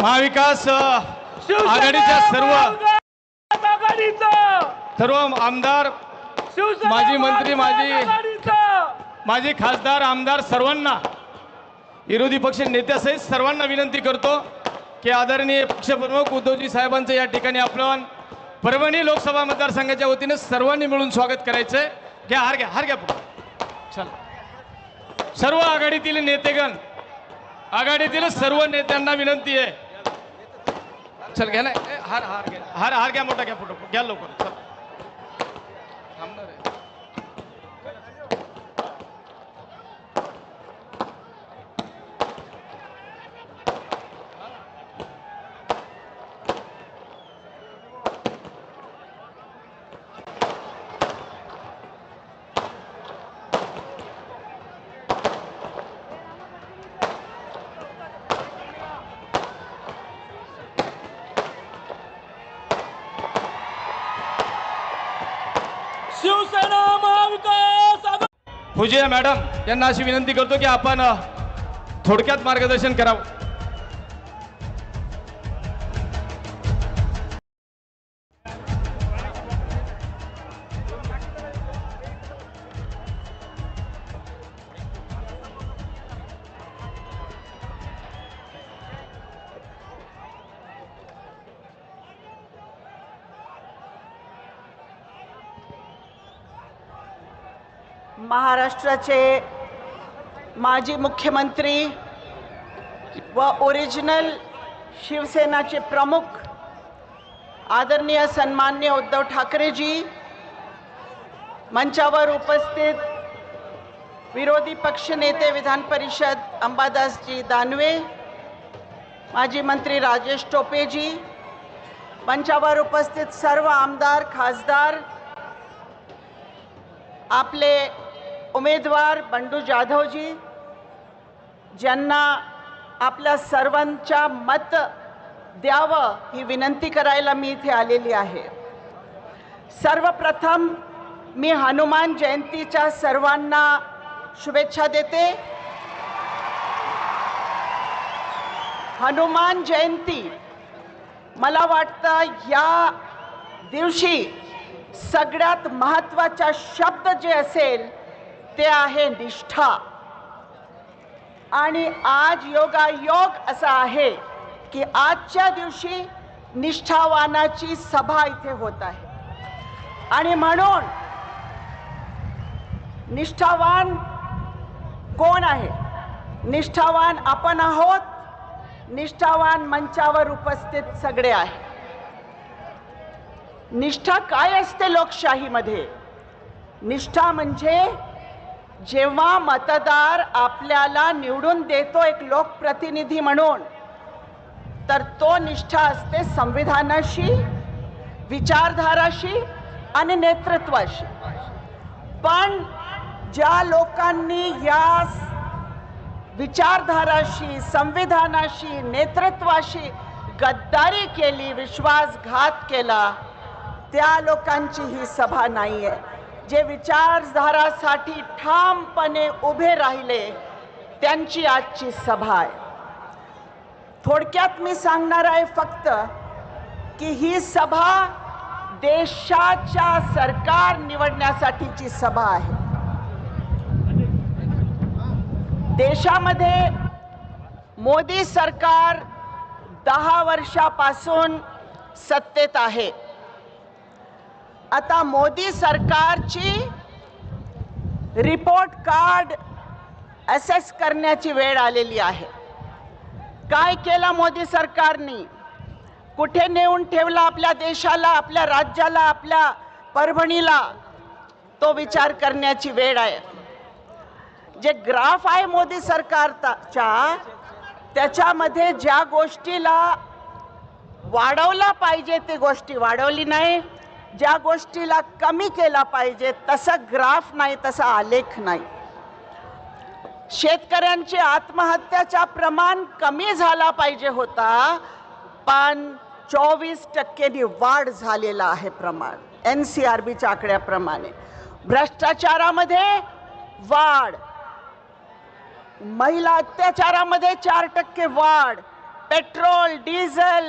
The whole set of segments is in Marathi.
महाविकास आघाडीच्या सर्व आमदार, माजी मंत्री, माजी खासदार, आमदार सर्वांना, विरोधी पक्ष नेत्यासहित सर्वांना विनंती करतो की आदरणीय पक्षप्रमुख उद्धवजी साहेबांचं या ठिकाणी आपण परभणी लोकसभा मतदारसंघाच्या वतीने सर्वांनी मिळून स्वागत करायचंय. घ्या हार घ्या चल. सर्व आघाडीतील नेतेगण, आघाडीतील सर्व नेत्यांना विनंती आहे. चल घ्या ना, हार घ्या, मोठा घ्या, फोटो घ्या लवकर. चल थांबणार आहे. शिवसेना महाविकास पूज्य मॅडम यांना अशी विनंती करतो की आपण थोडक्यात मार्गदर्शन करावं. महाराष्ट्राचे माजी मुख्यमंत्री व ओरिजिनल शिवसेनाचे प्रमुख आदरणीय सन्मान्य उद्धव ठाकरेजी, मंचावर उपस्थित विरोधी पक्षनेते विधान परिषद अंबादासजी दानवे, माजी मंत्री राजेश टोपेजी, मंचावर उपस्थित सर्व आमदार, खासदार, आपले उमेदवार बंडू जाधवजी, ज्यांना आपल्या सर्वांच्या मत द्यावं ही विनंती करायला मी इथे आलेली आहे. सर्वप्रथम मी हनुमान जयंतीच्या सर्वांना शुभेच्छा देते. हनुमान जयंती, मला वाटतं या दिवशी सगळ्यात महत्त्वाचा शब्द जे असेल ते आहे निष्ठा. आणि आज योगायोग असा आहे की आजच्या दिवशी निष्ठावानाची सभा इथे होत आहे. आणि म्हणून निष्ठावान कोण आहे? निष्ठावान आपण आहोत. निष्ठावान मंचावर उपस्थित सगळे आहेत. निष्ठा काय असते लोकशाहीमध्ये? निष्ठा म्हणजे जेव्हा मतदार आपल्याला निवडून देतो एक लोकप्रतिनिधी म्हणून, तर तो निष्ठा असते संविधानाशी, विचारधाराशी आणि नेतृत्वाशी. पण ज्या लोकांनी या विचारधाराशी, संविधानाशी, नेतृत्वाशी गद्दारी केली, विश्वासघात केला, त्या लोकांची ही सभा नाही आहे. जे विचारधारासाठी ठामपणे उभे राहिले त्यांची आजची सभा आहे. थोडक्यात मी सांगणार आहे फक्त की ही सभा देशाच्या सरकार निवडण्यासाठीची सभा आहे. देशामध्ये मोदी सरकार 10 वर्षापासून सत्तेत आहे. आता मोदी सरकारची रिपोर्ट कार्ड असेस करण्याची वेळ आलेली आहे. काय केलं मोदी सरकारने? कुठे नेऊन ठेवला आपल्या देशाला, आपल्या राज्याला, आपल्या परभणीला? तो विचार करण्याची वेळ आहे. जे ग्राफ आहे मोदी सरकारचा, त्याच्यामध्ये ज्या गोष्टीला वाढवला पाहिजे ते गोष्टी वाढवली नाही, ज्या गोष्टीला कमी केला पाहिजे तसं ग्राफ नाही, तसा आलेख नाही. शेतकऱ्यांचे आत्महत्याचा प्रमाण कमी झाला पाहिजे होता, पण 24% वाढ झालेला आहे प्रमाण NCRBच्या आकड्याप्रमाणे. भ्रष्टाचारामध्ये वाढ, महिला अत्याचारामध्ये 4% वाढ, पेट्रोल, डिझेल,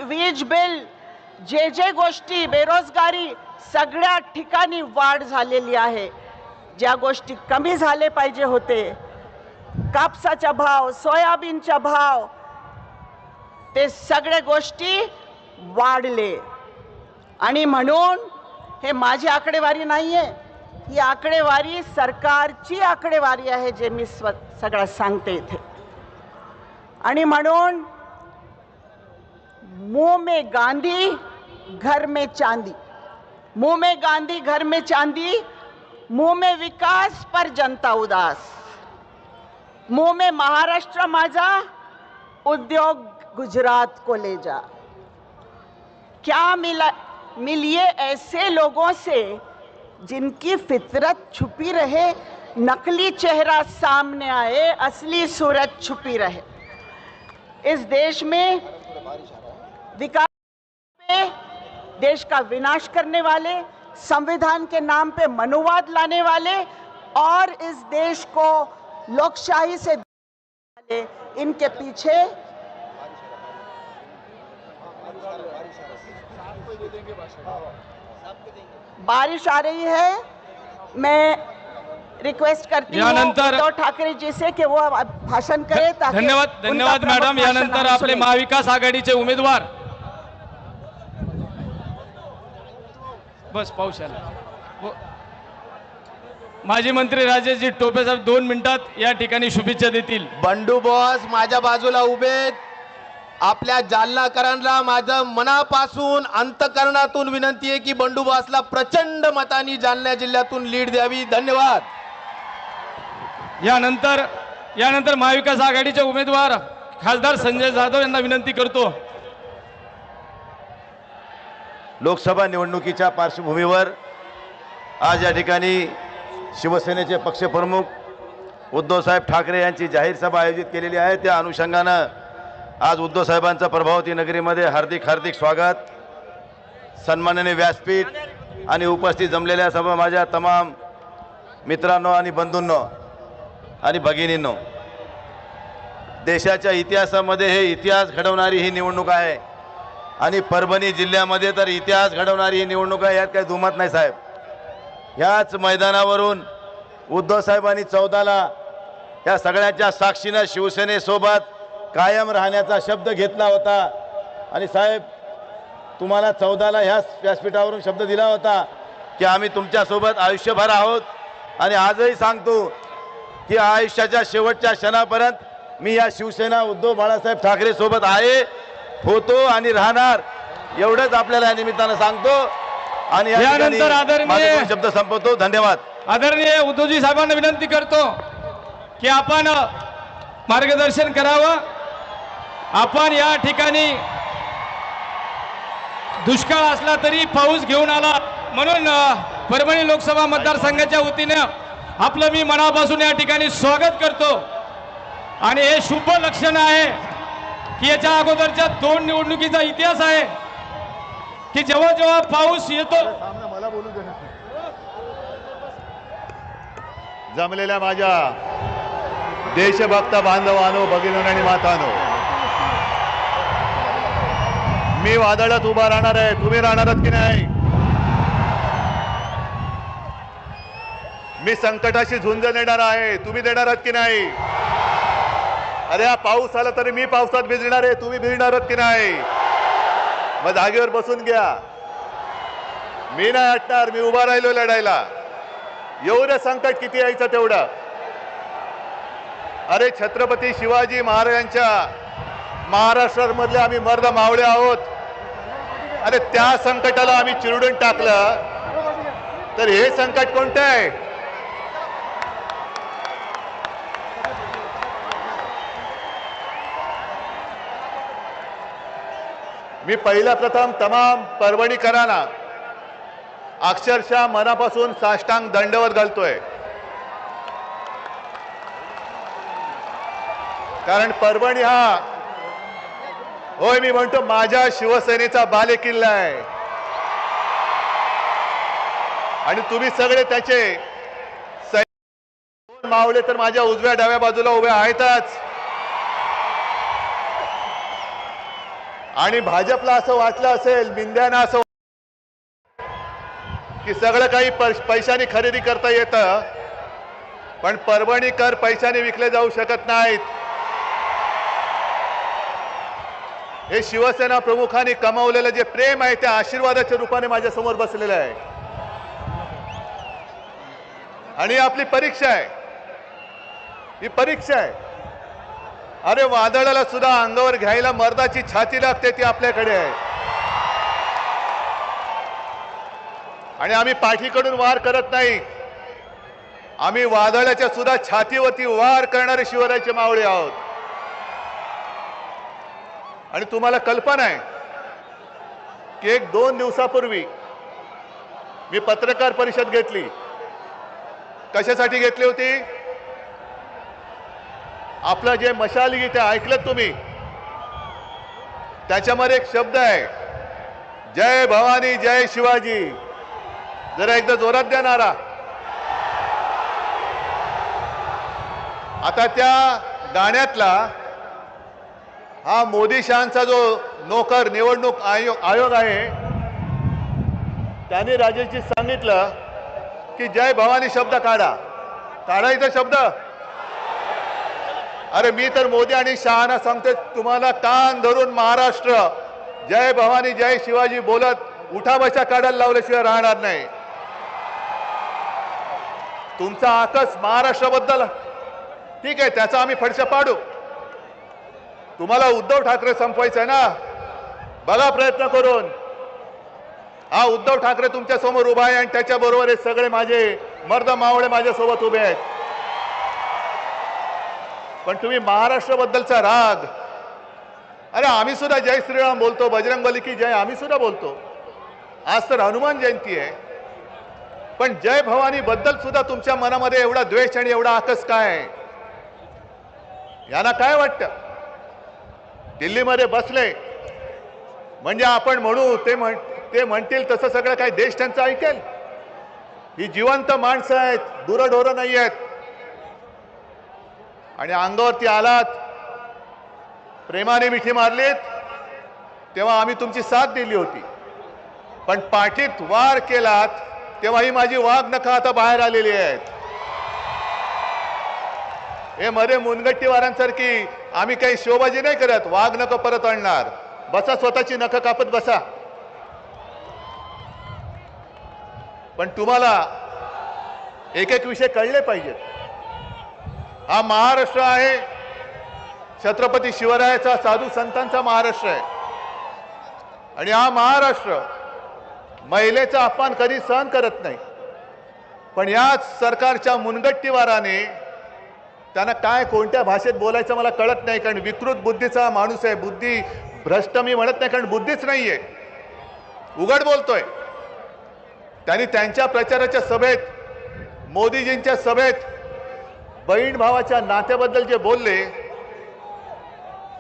वीज बिल, जे गोष्टी, बेरोजगारी, सगळ्या ठिकाणी वाढ झालेली आहे. ज्या गोष्टी कमी झाले पाहिजे होते, कापसाचा भाव, सोयाबीनचा भाव, ते सगळे गोष्टी वाढले. आणि म्हणून हे माझी आकडेवारी नाहीये, ही आकडेवारी सरकारची आकडेवारी आहे, जे मी सगळं सांगते इथे. आणि म्हणून मुंह में गांधी घर में चांदी, मुंह में गांधी घर में चांदी, मुंह में विकास पर जनता उदास, मुंह में महाराष्ट्र माझा, उद्योग गुजरात को ले जा. क्या मिलिए ऐसे लोगों से जिनकी फितरत छुपी रहे, नकली चेहरा सामने आए, असली सूरत छुपी रहे. इस देश में विकास पे देश का विनाश करने वाले, संविधान के नाम पे मनुवाद लाने वाले और इस देश को लोकशाही से वाले, इनके पीछे बारिश आ रही है. मैं रिक्वेस्ट करती हूँ उद्धव ठाकरे जी से कि वो भाषण करें. ताकि धन्यवाद मॅडम. यानंतर आपले महाविकास आघाडीचे उमेदवार बस पाऊस आला. माजी मंत्री राजेशजी टोपे साहेब 2 मिनिटात या ठिकाणी शुभेच्छा देतील. बंडू बॉस माझ्या बाजूला उभे. आपल्या जालनाकरांना माझं मनापासून अंतकरणातून विनंती आहे की बंडू बॉसला प्रचंड मतांनी जालना जिल्ह्यातून लीड द्यावी. धन्यवाद. यानंतर महाविकास आघाडीचे उमेदवार खासदार संजय जाधव यांना विनंती करतो. लोकसभा निवडणुकीच्या पार्श्वभूमीवर आज या ठिकाणी शिवसेनेचे पक्षप्रमुख उद्धवसाहेब ठाकरे यांची जाहीर सभा आयोजित केलेली आहे. त्या अनुषंगानं आज उद्धव साहेबांचं प्रभावती नगरीमध्ये हार्दिक स्वागत. सन्माननीय व्यासपीठ आणि उपस्थित जमलेल्या सभा माझ्या तमाम मित्रांनो आणि बंधूंनो आणि भगिनींनो, देशाच्या इतिहासामध्ये हे इतिहास घडवणारी ही निवडणूक आहे आणि परभणी जिल्ह्यामध्ये तर इतिहास घडवणारी ही निवडणूक आहे, यात काही दुमत नाही साहेब. ह्याच मैदानावरून उद्धव साहेबांनी 14ला या सगळ्यांच्या साक्षीनं शिवसेनेसोबत कायम राहण्याचा शब्द घेतला होता. आणि साहेब, तुम्हाला 14ला ह्याच व्यासपीठावरून शब्द दिला होता की आम्ही तुमच्यासोबत आयुष्यभर आहोत. आणि आजही सांगतो की आयुष्याच्या शेवटच्या क्षणापर्यंत मी या शिवसेना उद्धव बाळासाहेब ठाकरे सोबत आहे, होतो आणि राहणार. एवढंच आपल्याला या निमित्तानं सांगतो. आणि यानंतर आदरणीय शब्द संपवतो. धन्यवाद. आदरणीय उद्धवजी साहेबांना विनंती करतो की आपण मार्गदर्शन करावं. आपण या ठिकाणी दुष्काळ असला तरी पाऊस घेऊन आला, म्हणून परभणी लोकसभा मतदारसंघाच्या वतीने आपलं मी मनापासून या ठिकाणी स्वागत करतो. आणि हे शुभ लक्षण आहे की याच्या अगोदरच्या 2 निवडणुकीचा इतिहास आहे की जेव्हा जेव्हा पाऊस येतो. जमलेल्या माझ्या देशभक्त बांधवांनो, भगिनींनो आणि मातांनो, मी वादळात उभा राहणार आहे. तुम्ही राहणार आहात की नाही? मी संकटाशी झुंज देणार आहे. तुम्ही देणार आहात की नाही? अरे हा पाऊस आला तरी मी पावसात भिजणार आहे. तुम्ही भिजणार आहात की नाही? मग जागेवर बसून घ्या. मी नाही हटणार. मी उभा राहिलो लढायला. एवढं संकट किती यायचं तेवढं. अरे छत्रपती शिवाजी महाराजांच्या महाराष्ट्रामधले आम्ही मर्द मावळे आहोत. अरे त्या संकटाला आम्ही चिरडून टाकलं तर हे संकट कोणतं आहे? मी पहिला प्रथम तमाम परभणीकरांना अक्षरशः मनापासून साष्टांग दंडवत घालतोय. कारण परभणी हा, होय मी म्हणतो, माझ्या शिवसेनेचा बालेकिल्ला आहे. आणि तुम्ही सगळे त्याचे मावळे तर माझ्या उजव्या डाव्या बाजूला उभे आहेतच. आणि भाजपला असं वाटलं असेल, मिंद्यांना असं की सगळं काही पैशाने खरेदी करता येतं, पण परभणीकर पैशाने विकले जाऊ शकत नाहीत. हे शिवसेना प्रमुखांनी कमावलेलं जे प्रेम आहे त्या आशीर्वादाच्या रूपाने माझ्या समोर बसलेलं आहे. आणि आपली परीक्षा आहे, ही परीक्षा आहे. अरे वादळाला सुद्धा अंगावर घ्यायला मर्दाची छाती लागते, ती आपल्याकडे आहे. आणि आम्ही पाठीकडून वार करत नाही, आम्ही वादळाच्या सुद्धा छातीवरती वार करणारे शिवरायाचे मावळे आहोत. आणि तुम्हाला कल्पना आहे की 1-2 दिवसापूर्वी मी पत्रकार परिषद घेतली. कशासाठी घेतली होती? आपलं जे मशाल गीत आहे ऐकलं तुम्ही, त्याच्यामध्ये एक शब्द आहे, जय भवानी जय शिवाजी. जरा एकदा जोरात द्या नारा. आता त्या गाण्यातला हा मोदी शहांचा जो नोकर निवडणूक आयोग आहे, त्याने राजेशजी सांगितलं की जय भवानी शब्द काढायचा शब्द. अरे मी तर मोदी आणि शहांना सांगते, तुम्हाला कान धरून महाराष्ट्र जय भवानी जय शिवाजी बोलत उठा बशा काढायला लावल्याशिवाय राहणार नाही. तुमचा आकस महाराष्ट्राबद्दल ठीक आहे, त्याचा आम्ही फडशा पाडू. तुम्हाला उद्धव ठाकरे संपवायचं आहे ना, बघा प्रयत्न करून. हा उद्धव ठाकरे तुमच्या समोर उभा आहे आणि त्याच्या बरोबर हे सगळे माझे मर्द मावळे माझ्या सोबत उभे आहेत. पण तुम्ही महाराष्ट्राबद्दलचा राग, अरे आम्ही सुद्धा जय श्रीराम बोलतो, बजरंगबली की जय आम्ही सुद्धा बोलतो. आज तर हनुमान जयंती आहे, पण जय भवानी बद्दल सुद्धा तुमच्या मनामध्ये एवढा द्वेष आणि एवढा आकस काय? यांना काय वाटतं? दिल्लीमध्ये बसले म्हणजे आपण म्हणू ते म्हणतील तसं सगळं काय देश त्यांचं ऐकेल? ही जिवंत माणसं आहेत, दुरढोरं नाही आहेत. आणि अंगावरती आलात, प्रेमाने मिठी मारलीत, तेव्हा आम्ही तुमची साथ दिली होती. पण पाठीत वार केलात तेव्हा ही माझी वाघ नखं आता बाहेर आलेली आहेत. हे मध्ये मुनगट्टीवारांसारखी आम्ही काही शोबाजी नाही करत, वाघ नखं परत आणणार. बसा, स्वतःची नखं कापत बसा. पण तुम्हाला एक एक विषय कळले पाहिजेत. हा महाराष्ट्र आहे, छत्रपती शिवरायाचा, साधू संतांचा महाराष्ट्र आहे. आणि हा महाराष्ट्र महिलेचा अपमान कधी सहन करत नाही. पण याच सरकारच्या मुनगट्टीवाराने त्यांना काय कोणत्या भाषेत बोलायचं मला कळत नाही, कारण विकृत बुद्धीचा माणूस आहे. बुद्धी भ्रष्ट मी म्हणत नाही, कारण बुद्धीच नाहीये, उघड बोलतोय. त्यांनी त्यांच्या प्रचाराच्या सभेत, मोदीजींच्या सभेत बहीण भावाच्या नात्याबद्दल जे बोलले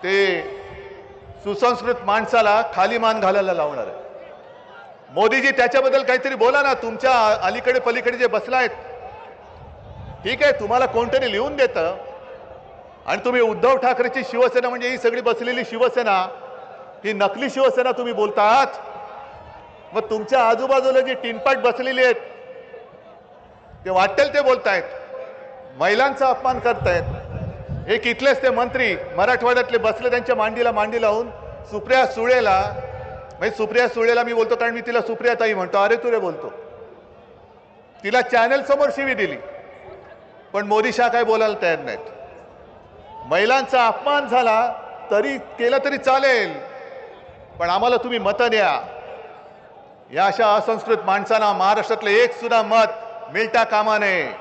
ते सुसंस्कृत माणसाला खाली मान घालायला लावणार आहे. मोदीजी त्याच्याबद्दल काहीतरी बोला ना. तुमच्या अलीकडे पलीकडे जे बसलायत, ठीक आहे, तुम्हाला कोणतरी लिहून देतं आणि तुम्ही उद्धव ठाकरेची शिवसेना म्हणजे ही सगळी बसलेली शिवसेना, ही नकली शिवसेना तुम्ही बोलतात. मग तुमच्या आजूबाजूला जी टिनपाट बसलेली आहेत ते वाटेल ते बोलतायत, महिलांचा अपमान करतायत. एक इथलेच ते मंत्री मराठवाड्यातले बसले, त्यांच्या मांडीला मांडी लावून सुप्रिया सुळेला, म्हणजे सुप्रिया सुळेला मी बोलतो कारण मी तिला सुप्रिया ताई म्हणतो, अरे तुरे बोलतो, तिला चॅनल समोर शिवी दिली. पण मोदी शाह काय बोलायला तयार नाहीत. महिलांचा अपमान झाला तरी केलं तरी चालेल, पण आम्हाला तुम्ही मतं द्या. या अशा असंस्कृत माणसांना महाराष्ट्रातलं एक सुद्धा मत मिळता कामा नये,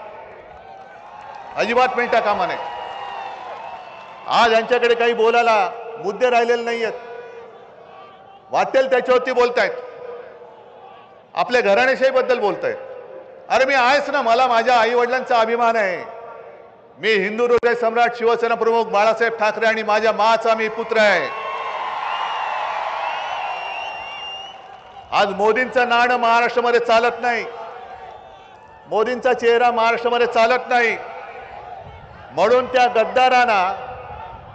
अजिबात मिळता कामा नये. आज यांच्याकडे काही बोलायला मुद्दे राहिलेले नाही आहेत, वाटेल त्याच्यावरती बोलतायत, आपल्या घराणेशाहीबद्दल बोलतायत. अरे मी आहेच ना, मला माझ्या आई वडिलांचा अभिमान आहे. मी हिंदू हृदय सम्राट शिवसेना प्रमुख बाळासाहेब ठाकरे आणि माझ्या माचा मी पुत्र आहे. आज मोदींचं नाणं महाराष्ट्रामध्ये चालत नाही, मोदींचा चेहरा महाराष्ट्रामध्ये चालत नाही. म्हणून त्या गद्दारांना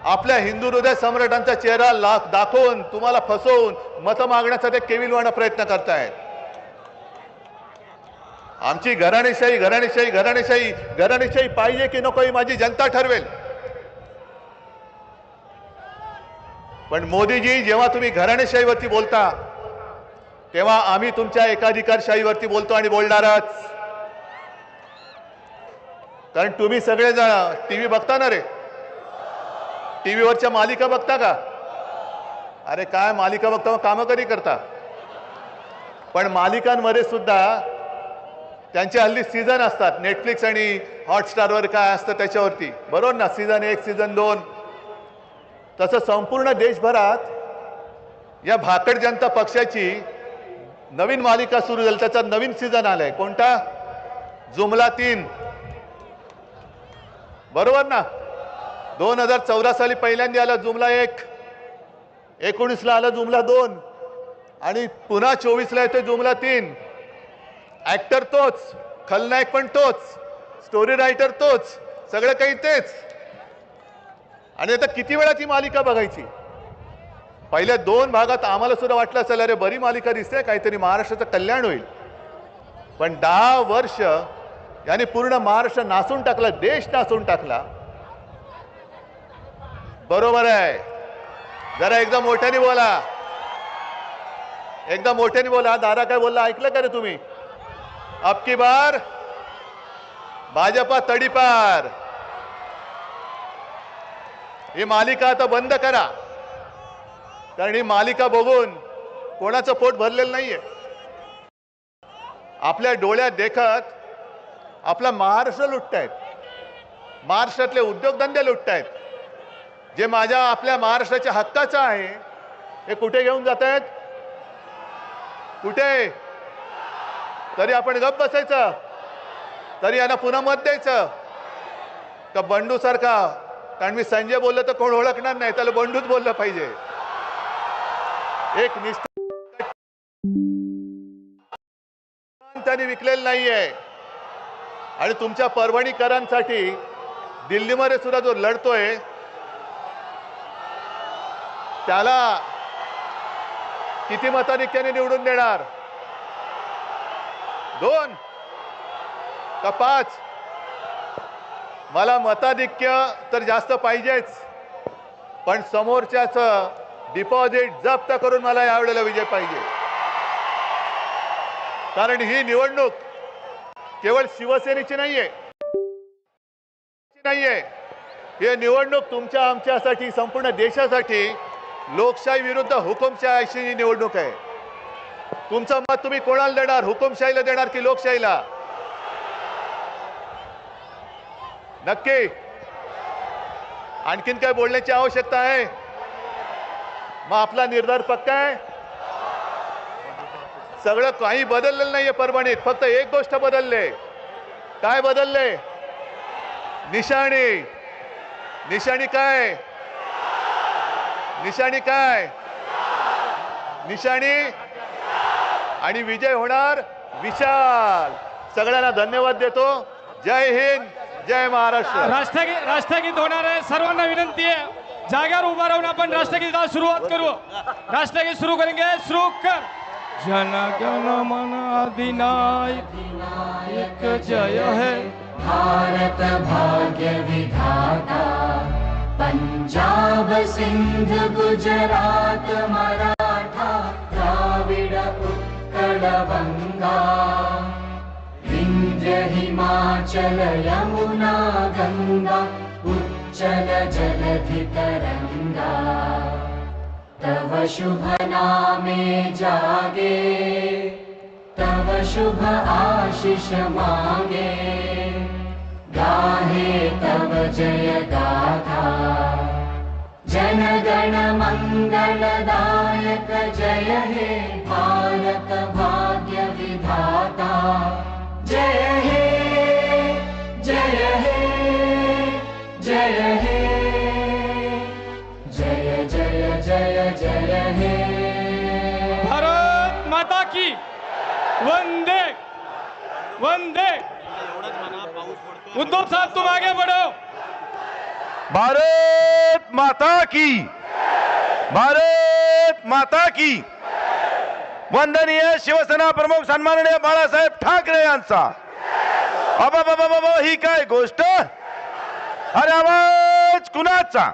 आपल्या हिंदू हृदय सम्राटांचा चेहरा दाखवून तुम्हाला फसवून मतं मागण्याचा ते केविलवाणा प्रयत्न करतायत. आमची घराणेशाही घराणेशाही घराणेशाही घराणेशाही पाहिजे की नको ही माझी जनता ठरवेल. पण मोदीजी, जेव्हा तुम्ही घराणेशाहीवरती बोलता तेव्हा आम्ही तुमच्या एकाधिकारशाहीवरती बोलतो आणि बोलणारच. कारण तुम्ही सगळेजण टीव्ही बघता ना रे, टीव्हीवरच्या मालिका बघता का? अरे काय मालिका बघता, मग कामं कधी करता? पण मालिकांमध्ये सुद्धा त्यांचे हल्ली सीझन असतात. नेटफ्लिक्स आणि हॉटस्टारवर काय असतं त्याच्यावरती, बरोबर ना? Season 1 season 2. तसं संपूर्ण देशभरात या भाकड जनता पक्षाची नवीन मालिका सुरू झाली. त्याचा नवीन सीझन आलाय. कोणता? जुमला 3. बरोबर ना? 2014 साली पहिल्यांदा आला जुमला 1, 19ला आला जुमला 2 आणि पुन्हा 24ला येतोय जुमला 3. ऍक्टर तोच, खलनायक पण तोच, स्टोरी रायटर तोच, सगळं काही तेच. आणि आता किती वेळा ती मालिका बघायची? पहिल्या 2 भागात आम्हाला सुद्धा वाटलं असेल अरे बरी मालिका दिसते, काहीतरी महाराष्ट्राचं कल्याण होईल. पण 10 वर्ष याने पूर्ण महाराष्ट्र नासून टाकला, देश नासून टाकला. बरोबर आहे. जरा एकदम मोठ्याने बोला, एकदम मोठ्याने बोला. दादा काय बोलला ऐकलं का रे तुम्ही? अब की बार भाजपा तडीपार. ही मालिका आता बंद करा, कारण ही मालिका बघून कोणाचं पोट भरलेलं नाहीये. आपल्या डोळ्यात देखत आपला महाराष्ट्र लुटतायत, महाराष्ट्रातले उद्योगधंदे लुटतायत. जे आपल्या महाराष्ट्राच्या हक्काचं आहे हे कुठे घेऊन जात आहेत? कुठे? तरी आपण गप्प बसायचं? तरी यांना पुन्हा मत द्यायचं का बंडू सारखा? कारण मी संजय बोललो तर कोण ओळखणार नाही, त्याला बंडूच बोललं पाहिजे. एक त्यांनी विकलेलं नाहीये. आणि तुमच्या परभणीकरांसाठी दिल्लीमध्ये सुद्धा जो लढतोय त्याला किती मताधिक्याने निवडून देणार? 2 का 5? मला मताधिक्य तर जास्त पाहिजेच, पण समोरच्याचं डिपॉझिट जप्त करून मला यावेळेला विजय पाहिजे. कारण ही निवडणूक केवळ शिवसेनेची नाहीये, ही निवडणूक तुमच्या आमच्यासाठी, संपूर्ण देशासाठी लोकशाही विरुद्ध हुकुमशाही निवडणूक आहे. तुमचं मत तुम्ही कोणाला देणार? हुकुमशाहीला देणार की लोकशाहीला? नक्की. आणखीन काय बोलण्याची आवश्यकता आहे? मग आपला निर्धार पक्का आहे. सगळं काही बदललेलं नाहीये परभणीत, फक्त एक गोष्ट बदलले. काय बदलले? निशाणी. निशाणी काय? निशाणी काय? निशाणी. आणि विजय होणार विशाल. सगळ्यांना धन्यवाद देतो. जय हिंद, जय महाराष्ट्र. राष्ट्रगीत होणार आहे. सर्वांना विनंती आहे जागेवर उभा राहून आपण राष्ट्रगीताला सुरुवात करू. राष्ट्रगीत सुरू करेंगे. सुरू कर. जन गण मन अधिनायक जय है भारत भाग्य विधाता. पंजाब सिंध गुजरात मराठा द्राविड उत्कल गंगा. विंध्य हिमाचल यमुना गंगा उच्चल जलधि तरंगा. तव शुभ नामे जागे, तव शुभ आशीष मांगे. गाहे तव जय गाथा. जन गण मंगलदायक जय हे भारत भाग्य विधाता. जय हे, जय हे, जय हे. जय जय जय जय हे. भारत माता की वंदे वंदे. उद्धव साहब तुम आगे बढ़ो. भारत माता की, भारत माता की. वंदनीय शिवसेना प्रमुख सन्माननीय बाळासाहेब ठाकरे यांचा. अबाबाबाबा, ही काय गोष्ट. अरे आवाज कुणाचा.